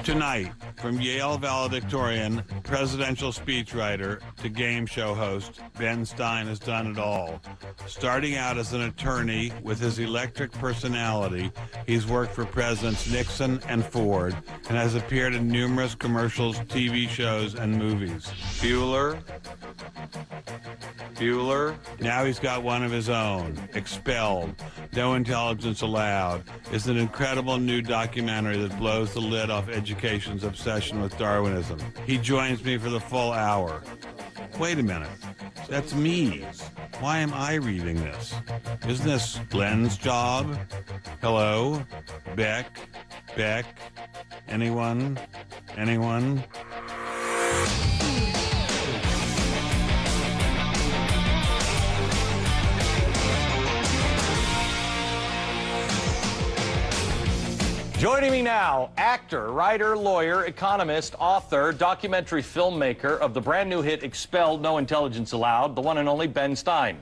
Tonight, from Yale valedictorian, presidential speechwriter, to game show host, Ben Stein has done it all. Starting out as an attorney with his electric personality, he's worked for Presidents Nixon and Ford and has appeared in numerous commercials, TV shows, and movies. Bueller? Now he's got one of his own, Expelled, No Intelligence Allowed. It's an incredible new documentary that blows the lid off education's obsession with Darwinism. He joins me for the full hour. Wait a minute. That's me. Why am I reading this? Isn't this Glenn's job? Hello? Beck? Anyone? Joining me now, actor, writer, lawyer, economist, author, documentary filmmaker of the brand new hit Expelled, No Intelligence Allowed, the one and only Ben Stein.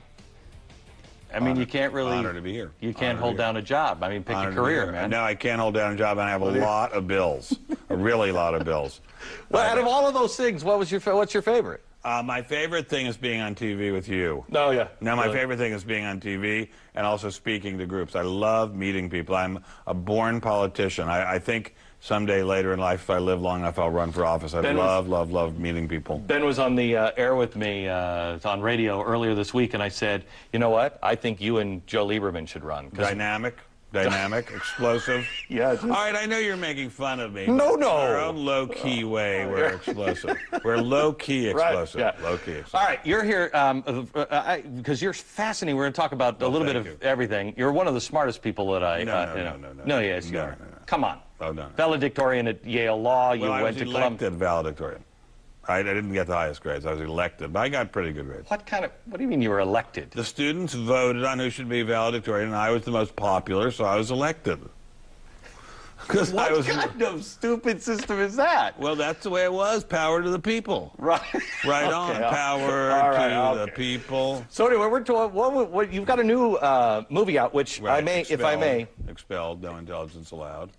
I mean, you can't really... Honored to be here. You can't hold down a job. I mean, pick a career, man. No, I can't hold down a job, and I have a lot of bills. A really lot of bills. Well, out of all of those things, what's your favorite? My favorite thing is being on TV with you. Oh, yeah. No, my favorite thing is being on TV and also speaking to groups. I love meeting people. I'm a born politician. I think someday later in life, if I live long enough, I'll run for office. I love meeting people. Ben was on the air with me on radio earlier this week, and I said, you know what? I think you and Joe Lieberman should run. Dynamic, explosive. Yeah. All right, I know you're making fun of me. No. Our own low-key way, we're explosive. We're low-key explosive. Right, yeah. Low-key explosive. All right, you're here because you're fascinating. We're going to talk about a little bit of everything. You're one of the smartest people that I... No, yes, you are. Come on. Oh, no. Valedictorian at Yale Law. You went to Columbia. I was elected valedictorian. I didn't get the highest grades. I was elected, but I got pretty good grades. What do you mean you were elected? The students voted on who should be valedictorian, and I was the most popular, so I was elected. What kind of stupid system is that? Well, that's the way it was. Power to the people. Right. Right on. Power to the people. So anyway, we're told, you've got a new movie out, which if I may. Expelled, No Intelligence Allowed.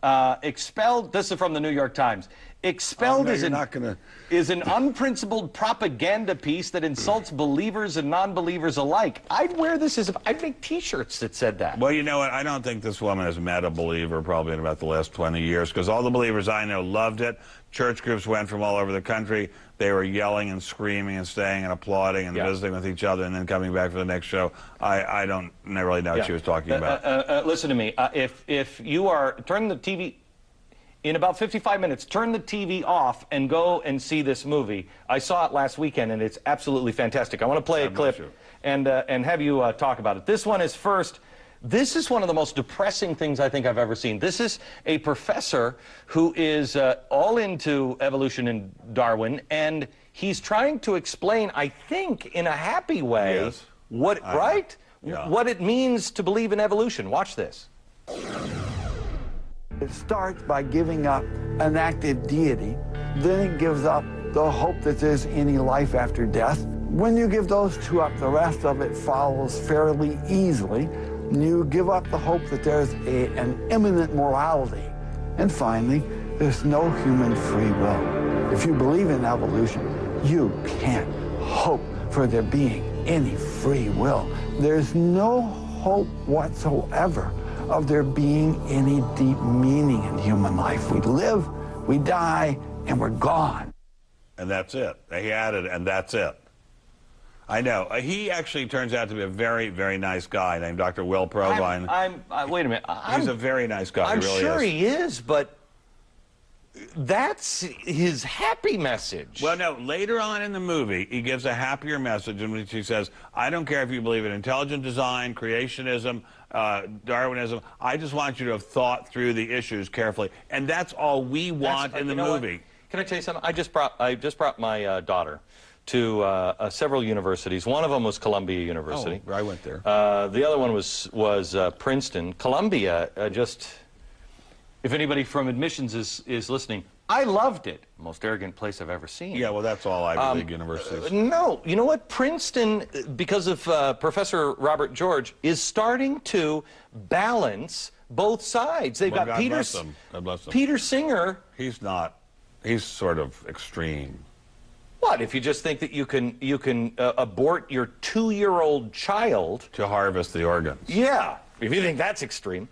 Expelled, this is from the New York Times. Expelled is an unprincipled propaganda piece that insults believers and non-believers alike. I'd wear this I'd make T-shirts that said that. Well, you know what? I don't think this woman has met a believer probably in about the last 20 years, because all the believers I know loved it. Church groups went from all over the country. They were yelling and screaming and staying and applauding and visiting with each other and then coming back for the next show. I don't really know what she was talking about. Listen to me. If you turn the TV... In about 55 minutes, turn the TV off and go and see this movie. I saw it last weekend, and it's absolutely fantastic. I want to play a clip and have you talk about it. This one is first. This is one of the most depressing things I think I've ever seen. This is a professor who is all into evolution and Darwin, and he's trying to explain, I think, in a happy way, what it means to believe in evolution. Watch this. It starts by giving up an active deity, then it gives up the hope that there's any life after death. When you give those two up, the rest of it follows fairly easily. You give up the hope that there's an imminent morality. And finally, there's no human free will. If you believe in evolution, you can't hope for there being any free will. There's no hope whatsoever of there being any deep meaning in human life. We live, we die, and we're gone. And that's it. He added, and that's it. I know. He actually turns out to be a very, very nice guy named Dr. Will Provine. Wait a minute. He's a very nice guy. I'm really sure is. He is, but that's his happy message. Well, no, later on in the movie, he gives a happier message in which he says, I don't care if you believe in intelligent design, creationism, Darwinism. I just want you to have thought through the issues carefully. And that's all we want in the movie. Can I tell you something? I just brought my daughter to several universities. One of them was Columbia University. Oh, I went there. The other one was Princeton. Columbia, if anybody from admissions is listening, I loved it. Most arrogant place I've ever seen. Yeah, well, that's all Ivy League universities. No, you know what? Princeton, because of Professor Robert George, is starting to balance both sides. They've got God Peter. Bless them. God bless them. Peter Singer. He's not. He's sort of extreme. What if you just think that you can abort your 2-year-old child to harvest the organs? Yeah, if you think that's extreme.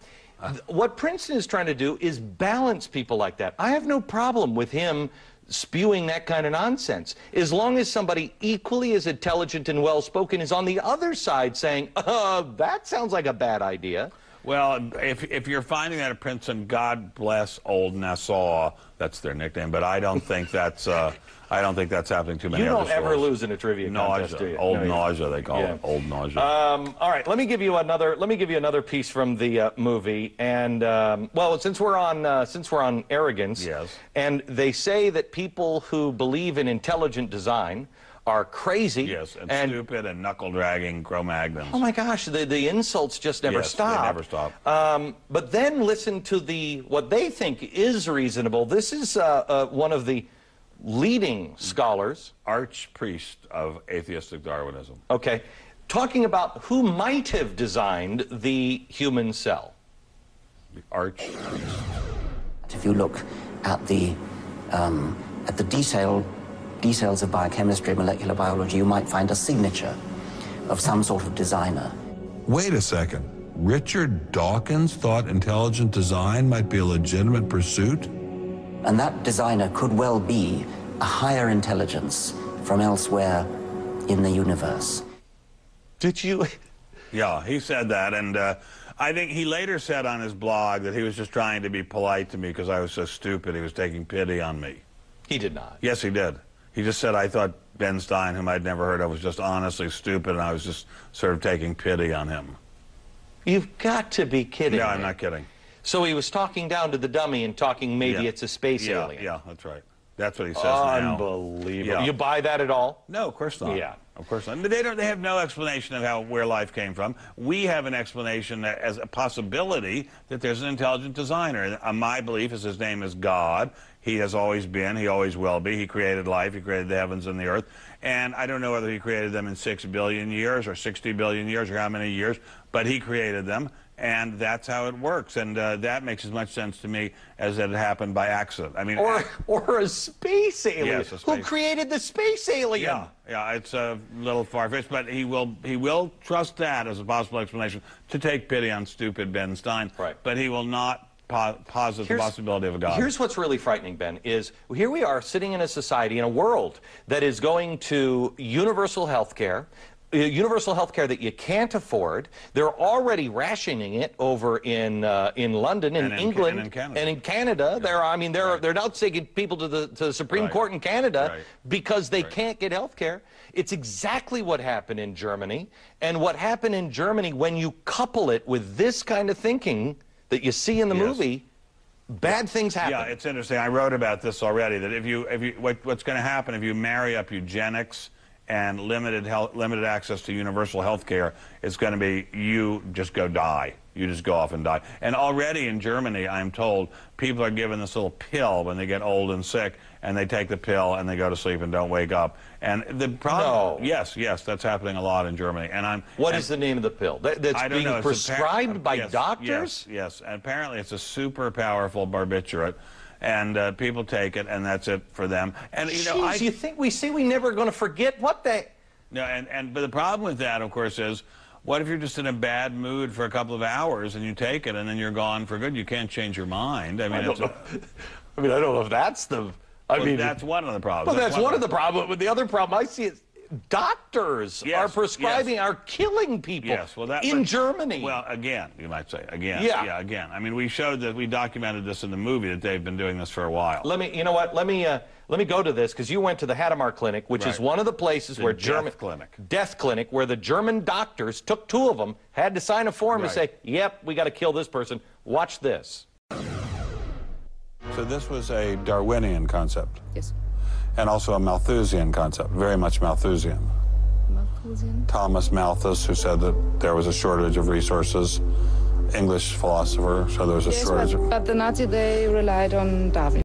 What Princeton is trying to do is balance people like that. I have no problem with him spewing that kind of nonsense, as long as somebody equally as intelligent and well-spoken is on the other side saying, that sounds like a bad idea. Well, if you're finding that at Princeton, God bless old Nassau. That's their nickname, but I don't think that's happening too many. You don't ever schools. lose in a trivia contest, do you? Old nausea, they call it. Old nausea. All right, let me give you another piece from the movie, and well, since we're on arrogance, yes, and they say that people who believe in intelligent design are crazy, yes, and stupid and knuckle-dragging Cro-Magnons. Oh my gosh, the insults just never stop. They never stop. But then listen to what they think is reasonable. This is one of the leading scholars, archpriest of atheistic Darwinism. Okay, talking about who might have designed the human cell. The archpriest. If you look at the details of biochemistry, molecular biology, you might find a signature of some sort of designer. Wait a second. Richard Dawkins thought intelligent design might be a legitimate pursuit? And that designer could well be a higher intelligence from elsewhere in the universe. Did you? Yeah, he said that, and I think he later said on his blog that he was just trying to be polite to me because I was so stupid. He was taking pity on me. He did not. Yes, he did. He just said I thought Ben Stein, whom I'd never heard of, was just honestly stupid, and I was just sort of taking pity on him. You've got to be kidding me. I'm not kidding. So he was talking down to the dummy and talking maybe it's a space alien. Yeah, that's right. That's what he says now. Unbelievable. Yeah. You buy that at all? No, of course not. Yeah. Of course not. They have no explanation of where life came from. We have an explanation as a possibility that there's an intelligent designer. My belief is his name is God. He has always been. He always will be. He created life. He created the heavens and the earth. And I don't know whether he created them in 6 billion years or 60 billion years or how many years, but he created them. And that's how it works, and that makes as much sense to me as that it happened by accident. I mean, or a space alien. Yes, a space. Who created the space alien? Yeah, it's a little far-fetched, but he will trust that as a possible explanation to take pity on stupid Ben Stein. Right. But he will not posit the possibility of a God. Here's what's really frightening, Ben, is here we are sitting in a society, in a world that is going to universal health care. Universal health care that you can't afford. They're already rationing it over in London, in England, and in Canada. Yeah. They're now taking people to the Supreme Court in Canada because they can't get health care. It's exactly what happened in Germany, and what happened in Germany when you couple it with this kind of thinking that you see in the movie. Bad things happen. Yeah, it's interesting. I wrote about this already. That what's going to happen if you marry up eugenics and limited access to universal health care, it's going to be you just go die. You just go off and die. And already in Germany, I'm told, people are given this little pill when they get old and sick, and they take the pill and they go to sleep and don't wake up. And the problem, yes, that's happening a lot in Germany. And what is the name of the pill? That's being prescribed by doctors? Yes. And apparently it's a super powerful barbiturate. And people take it, and that's it for them. And you think we say we're never going to forget what they? No, but the problem with that, of course, is what if you're just in a bad mood for a couple of hours and you take it and then you're gone for good? You can't change your mind. I don't know if that's the. That's one of the problems. Well, that's one of the problems. But the other problem I see is doctors are prescribing, are killing people in Germany. Well, again, you might say, again. Yeah, again. I mean, we documented this in the movie that they've been doing this for a while. Let me go to this, because you went to the Hadamar Clinic, which is one of the places where death clinic, where the German doctors took 2 of them, had to sign a form to say, yep, we got to kill this person. Watch this. So this was a Darwinian concept. Yes. And also a Malthusian concept, very much Malthusian. Malthusian? Thomas Malthus, who said that there was a shortage of resources, English philosopher, so there was a shortage. But the Nazis, they relied on Darwin.